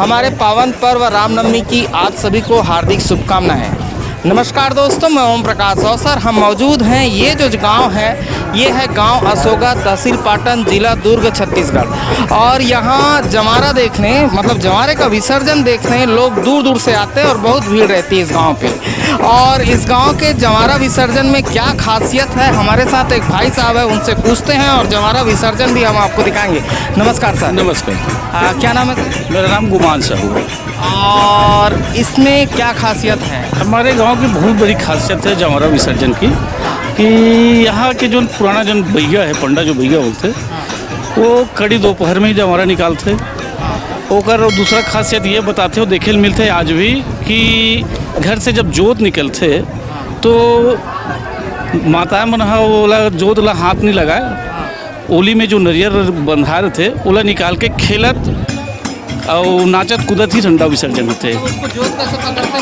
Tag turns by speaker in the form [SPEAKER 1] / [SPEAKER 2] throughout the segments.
[SPEAKER 1] हमारे पावन पर्व रामनवमी की आप सभी को हार्दिक शुभकामनाएं। नमस्कार दोस्तों, मैं ओम प्रकाश अवसर। हम मौजूद हैं, ये जो गांव है ये है गांव असोगा, तहसील पाटन, जिला दुर्ग, छत्तीसगढ़। और यहाँ जमारा देखने, मतलब जमारे का विसर्जन देखने लोग दूर दूर से आते हैं और बहुत भीड़ रहती है इस गांव पे। और इस गांव के जमारा विसर्जन में क्या खासियत है, हमारे साथ एक भाई साहब है, उनसे पूछते हैं और जमारा विसर्जन भी हम आपको दिखाएंगे। नमस्कार सर।
[SPEAKER 2] नमस्कार।
[SPEAKER 1] क्या नाम है सर?
[SPEAKER 2] मेरा नाम गुमान साहू है।
[SPEAKER 1] और इसमें क्या खासियत है?
[SPEAKER 2] हमारे गांव की बहुत बड़ी खासियत है जमारा विसर्जन की, कि यहाँ के जो पुराना जो भैया है, पंडा जो भैया बोलते, वो कड़ी दोपहर में ही जमारा निकालते। और दूसरा खासियत ये बताते हो, देखे मिलते आज भी, कि घर से जब जोत निकलते तो माता मन ओला जोत ला हाथ नहीं लगाए, ओली में जो नरियर बंधा थे ओला निकाल के खेलत और नाचत कूदत ही ठंडा विसर्जन होते हैं।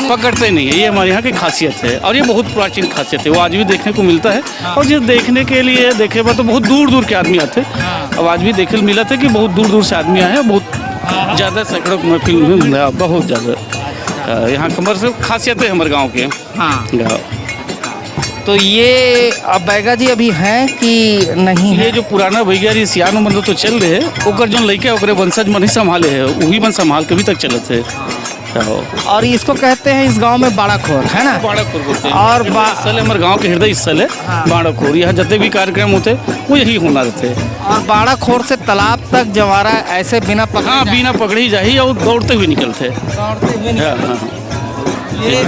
[SPEAKER 2] पकड़ते नहीं है, ये हमारे यहाँ की खासियत है और ये बहुत प्राचीन खासियत है। वो आज भी देखने को मिलता है। और जिस देखने के लिए देखे पर तो बहुत दूर दूर के आदमी आते। अब आज भी देखे मिला था कि बहुत दूर दूर से आदमी आए हैं, बहुत ज़्यादा सैकड़ों महफिल में, बहुत ज़्यादा। यहाँ कमर से खासियत है हमारे गाँव के। हाँ।
[SPEAKER 1] तो ये अब बैगा जी अभी हैं कि नहीं है?
[SPEAKER 2] ये जो पुराना भैया जी सियानो मतलब तो चल रहे हैं, ओकर जो लड़के ओकरे वंशज मन ही संभाले है, वही मन संभाल के भी तक चलते है।
[SPEAKER 1] और इसको कहते हैं इस गांव में बाड़ाखोर, है ना?
[SPEAKER 2] बाड़ाखोर बोलते हैं।
[SPEAKER 1] और
[SPEAKER 2] हमारे गांव के हृदय स्थल है। हाँ। बाड़ाखोर, यहाँ जितने भी कार्यक्रम होते वो यही होना रहते हैं।
[SPEAKER 1] और बाड़ाखोर से तालाब तक जमारा ऐसे बिना पकड़े,
[SPEAKER 2] हाँ, बिना पकड़े ही जाही और दौड़ते हुए निकलते।
[SPEAKER 1] ये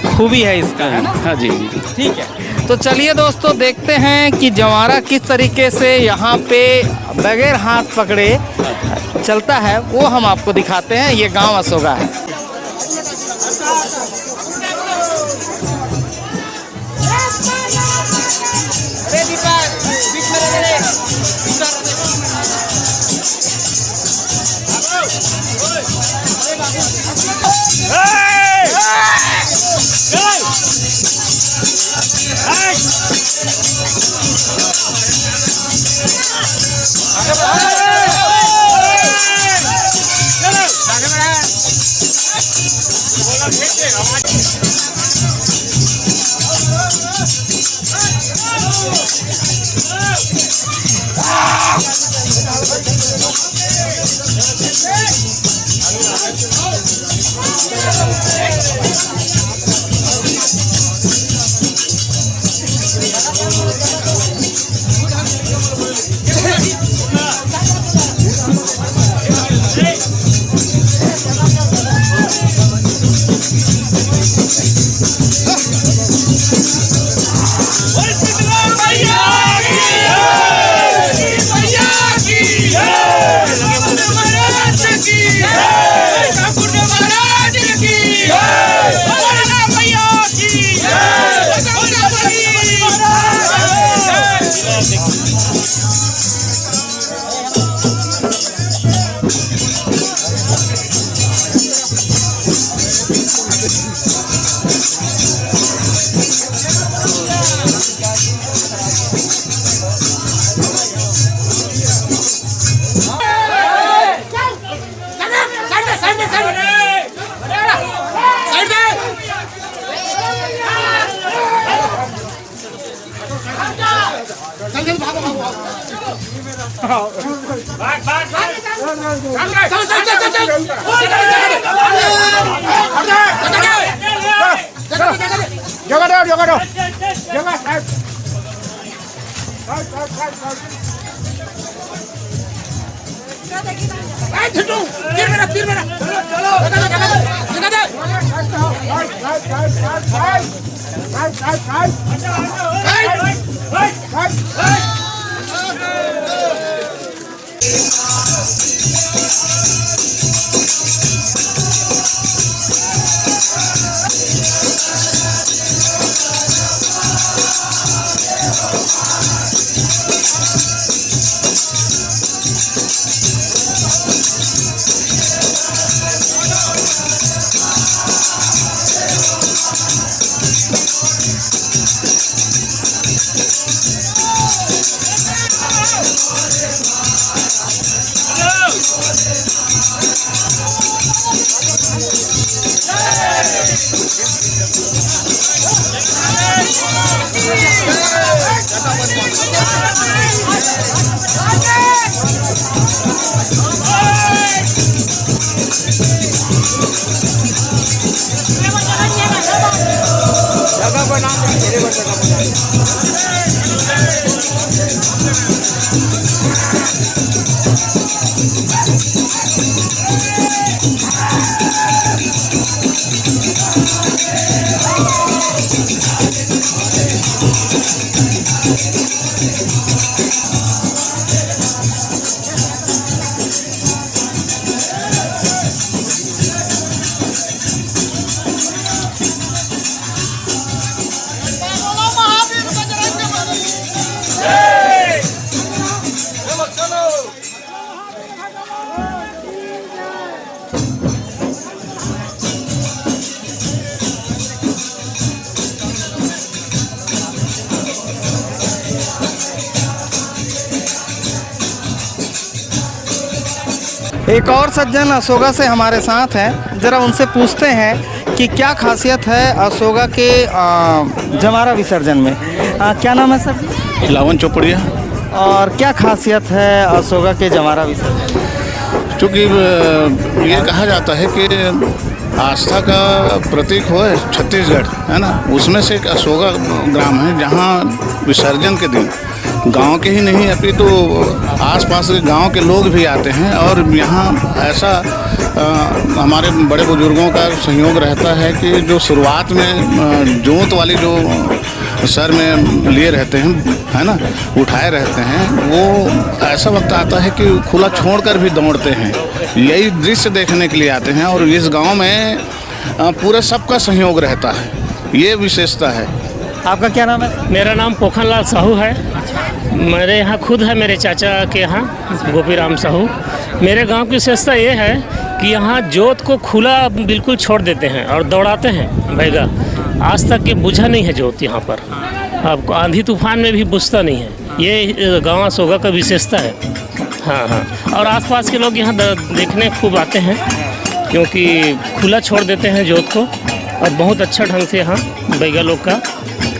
[SPEAKER 1] खूबी है इसका, है ना?
[SPEAKER 2] हाँ जी।
[SPEAKER 1] ठीक है, तो चलिए दोस्तों देखते हैं कि जमारा किस तरीके से यहाँ पे बगैर हाथ पकड़े चलता है, वो हम आपको दिखाते हैं। ये गांव असोगा है। एक और सज्जन अशोका से हमारे साथ हैं, ज़रा उनसे पूछते हैं कि क्या खासियत है अशोका के जमारा विसर्जन में। क्या नाम है सर?
[SPEAKER 2] लावन चौपड़िया।
[SPEAKER 1] और क्या खासियत है अशोका के जमारा विसर्जन?
[SPEAKER 2] चूँकि ये कहा जाता है कि आस्था का प्रतीक हो छत्तीसगढ़, है ना, उसमें से एक अशोका ग्राम है जहाँ विसर्जन के दिन गांव के ही नहीं अपितु आसपास के गांव के लोग भी आते हैं। और यहाँ ऐसा हमारे बड़े बुजुर्गों का सहयोग रहता है कि जो शुरुआत में जोत वाली जो सर में लिए रहते हैं, है ना, उठाए रहते हैं, वो ऐसा वक्त आता है कि खुला छोड़कर भी दौड़ते हैं। यही दृश्य देखने के लिए आते हैं और इस गांव में पूरे सबका सहयोग रहता है, ये विशेषता है।
[SPEAKER 1] आपका क्या नाम है?
[SPEAKER 3] मेरा नाम पोखनलाल साहू है। मेरे यहाँ खुद है, मेरे चाचा के यहाँ गोपीराम साहू। मेरे गांव की विशेषता ये है कि यहाँ जोत को खुला बिल्कुल छोड़ देते हैं और दौड़ाते हैं बैगा। आज तक ये बुझा नहीं है जोत यहाँ पर, आपको आंधी तूफान में भी बुझता नहीं है। ये गांव अशोका का विशेषता है। हाँ हाँ, और आसपास के लोग यहाँ देखने खूब आते हैं क्योंकि खुला छोड़ देते हैं जोत को और बहुत अच्छा ढंग से यहाँ बैगा लोग का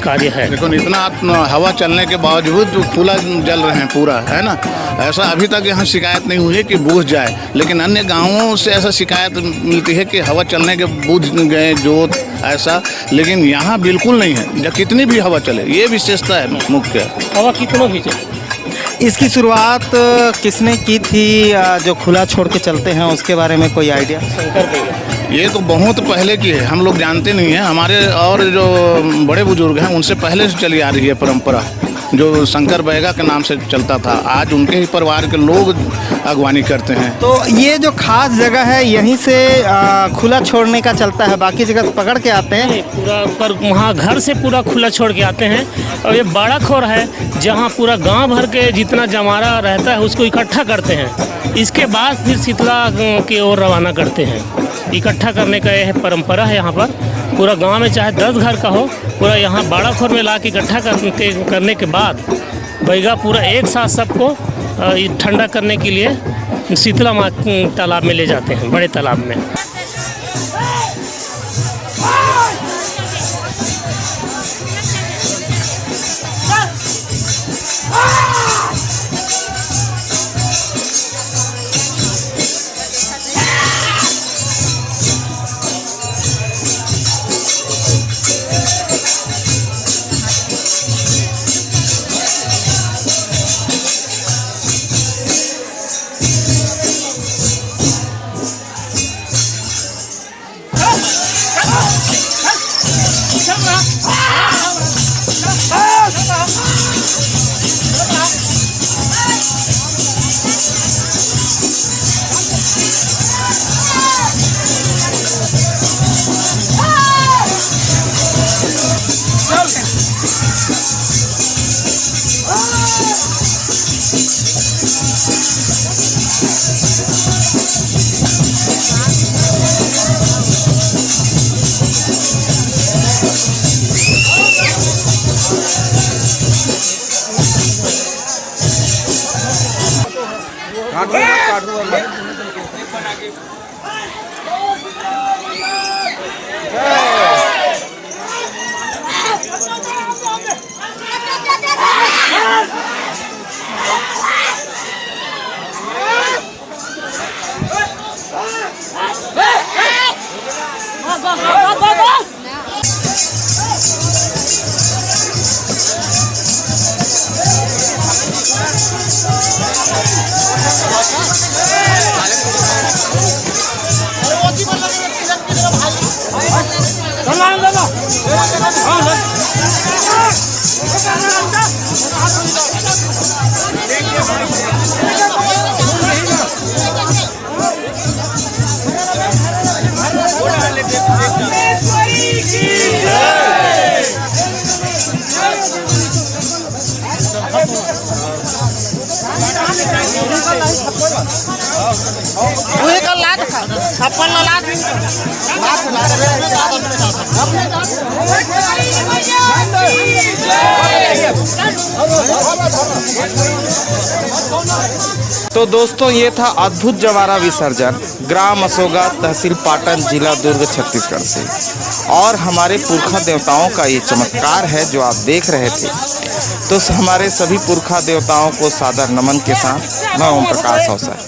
[SPEAKER 3] कार्य है।
[SPEAKER 2] देखो इतना हवा चलने के बावजूद जो खुला जल रहे हैं पूरा, है ना, ऐसा अभी तक यहाँ शिकायत नहीं हुई है कि बुझ जाए। लेकिन अन्य गांवों से ऐसा शिकायत मिलती है कि हवा चलने के बुझ गए जोत ऐसा, लेकिन यहाँ बिल्कुल नहीं है। जब कितनी भी हवा चले, ये विशेषता है मुख्य।
[SPEAKER 3] हवा कितना भी चले।
[SPEAKER 1] इसकी शुरुआत किसने की थी? जो खुला छोड़ के चलते हैं उसके बारे में कोई आइडिया?
[SPEAKER 3] शंकर बैगा।
[SPEAKER 2] ये तो बहुत पहले की है, हम लोग जानते नहीं हैं। हमारे और जो बड़े बुजुर्ग हैं उनसे पहले से चली आ रही है परंपरा, जो शंकर बैगा के नाम से चलता था। आज उनके ही परिवार के लोग अगवानी करते हैं।
[SPEAKER 1] तो ये जो खास जगह है यहीं से खुला छोड़ने का चलता है, बाकी जगह पकड़ के आते हैं?
[SPEAKER 3] पूरा पर वहाँ घर से पूरा खुला छोड़ के आते हैं। और ये बड़ा खोर है जहाँ पूरा गांव भर के जितना जमारा रहता है उसको इकट्ठा करते हैं। इसके बाद फिर शीतला की ओर रवाना करते हैं। इकट्ठा करने का यह परंपरा है यहाँ पर। पूरा गांव में चाहे 10 घर का हो, पूरा यहाँ बाड़ा खोर में ला के इकट्ठा करने के बाद बैगा पूरा एक साथ सबको ठंडा करने के लिए शीतला माँ तालाब में ले जाते हैं, बड़े तालाब में।
[SPEAKER 1] तो दोस्तों ये था अद्भुत जवारा विसर्जन ग्राम असोगा तहसील पाटन जिला दुर्ग छत्तीसगढ़ से। और हमारे पुरखा देवताओं का ये चमत्कार है जो आप देख रहे थे। तो हमारे सभी पुरखा देवताओं को सादर नमन के साथ मैं ओम प्रकाश अवसर।